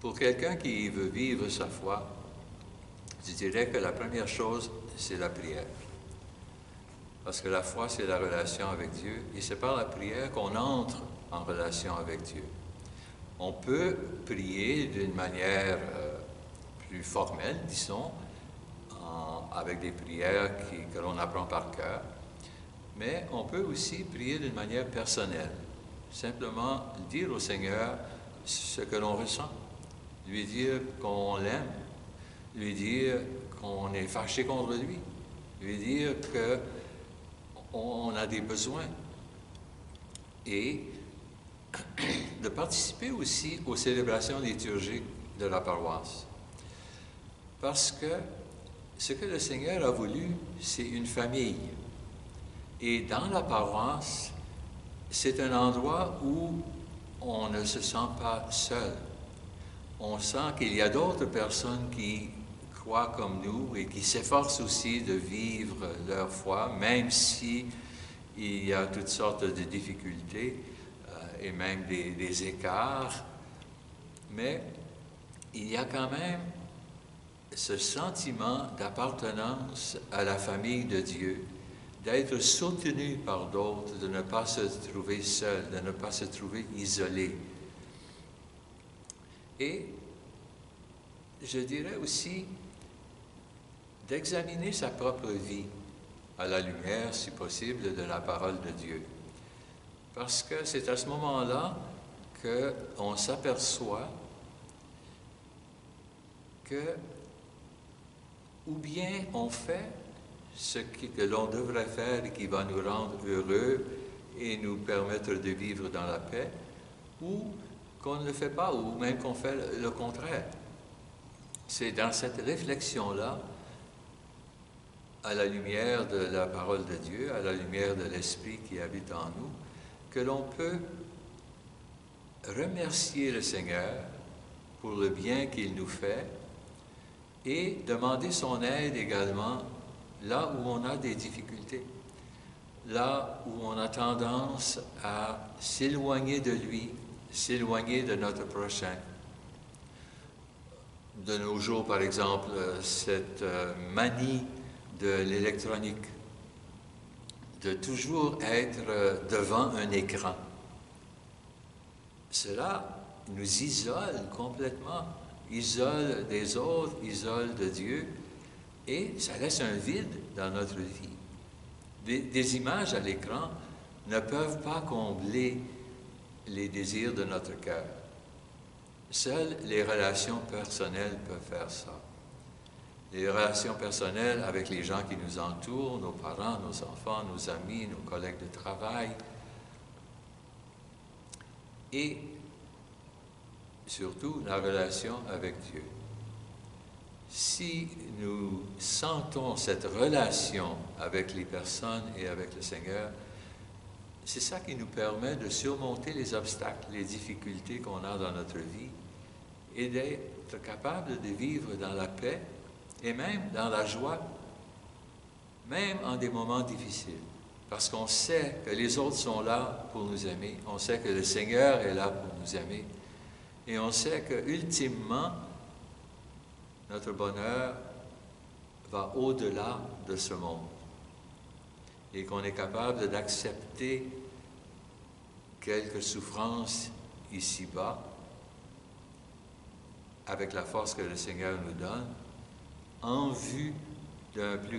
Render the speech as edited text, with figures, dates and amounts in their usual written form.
Pour quelqu'un qui veut vivre sa foi, je dirais que la première chose, c'est la prière. Parce que la foi, c'est la relation avec Dieu, et c'est par la prière qu'on entre en relation avec Dieu. On peut prier d'une manière plus formelle, disons, avec des prières que l'on apprend par cœur, mais on peut aussi prier d'une manière personnelle. Simplement dire au Seigneur ce que l'on ressent, lui dire qu'on l'aime, lui dire qu'on est fâché contre lui dire qu'on a des besoins et de participer aussi aux célébrations liturgiques de la paroisse. Parce que ce que le Seigneur a voulu, c'est une famille. Et dans la paroisse, c'est un endroit où on ne se sent pas seul. On sent qu'il y a d'autres personnes qui croient comme nous et qui s'efforcent aussi de vivre leur foi, même si il y a toutes sortes de difficultés et même des écarts. Mais il y a quand même ce sentiment d'appartenance à la famille de Dieu, d'être soutenu par d'autres, de ne pas se trouver seul, de ne pas se trouver isolé. Et je dirais aussi d'examiner sa propre vie à la lumière, si possible, de la parole de Dieu. Parce que c'est à ce moment-là qu'on s'aperçoit que ou bien on fait ce que l'on devrait faire et qui va nous rendre heureux et nous permettre de vivre dans la paix, ou qu'on ne le fait pas, ou même qu'on fait le contraire. C'est dans cette réflexion-là, à la lumière de la parole de Dieu, à la lumière de l'Esprit qui habite en nous, que l'on peut remercier le Seigneur pour le bien qu'il nous fait et demander son aide également là où on a des difficultés, là où on a tendance à s'éloigner de lui, s'éloigner de notre prochain. De nos jours, par exemple, cette manie de l'électronique, de toujours être devant un écran. Cela nous isole complètement, isole des autres, isole de Dieu, et ça laisse un vide dans notre vie. Des images à l'écran ne peuvent pas combler les désirs de notre cœur. Seules les relations personnelles peuvent faire ça. Les relations personnelles avec les gens qui nous entourent, nos parents, nos enfants, nos amis, nos collègues de travail. Et surtout, la relation avec Dieu. Si nous sentons cette relation avec les personnes et avec le Seigneur, c'est ça qui nous permet de surmonter les obstacles, les difficultés qu'on a dans notre vie et d'être capable de vivre dans la paix et même dans la joie, même en des moments difficiles. Parce qu'on sait que les autres sont là pour nous aimer, on sait que le Seigneur est là pour nous aimer et on sait que ultimement, notre bonheur va au-delà de ce monde et qu'on est capable d'accepter quelques souffrances ici-bas avec la force que le Seigneur nous donne en vue d'un plus grand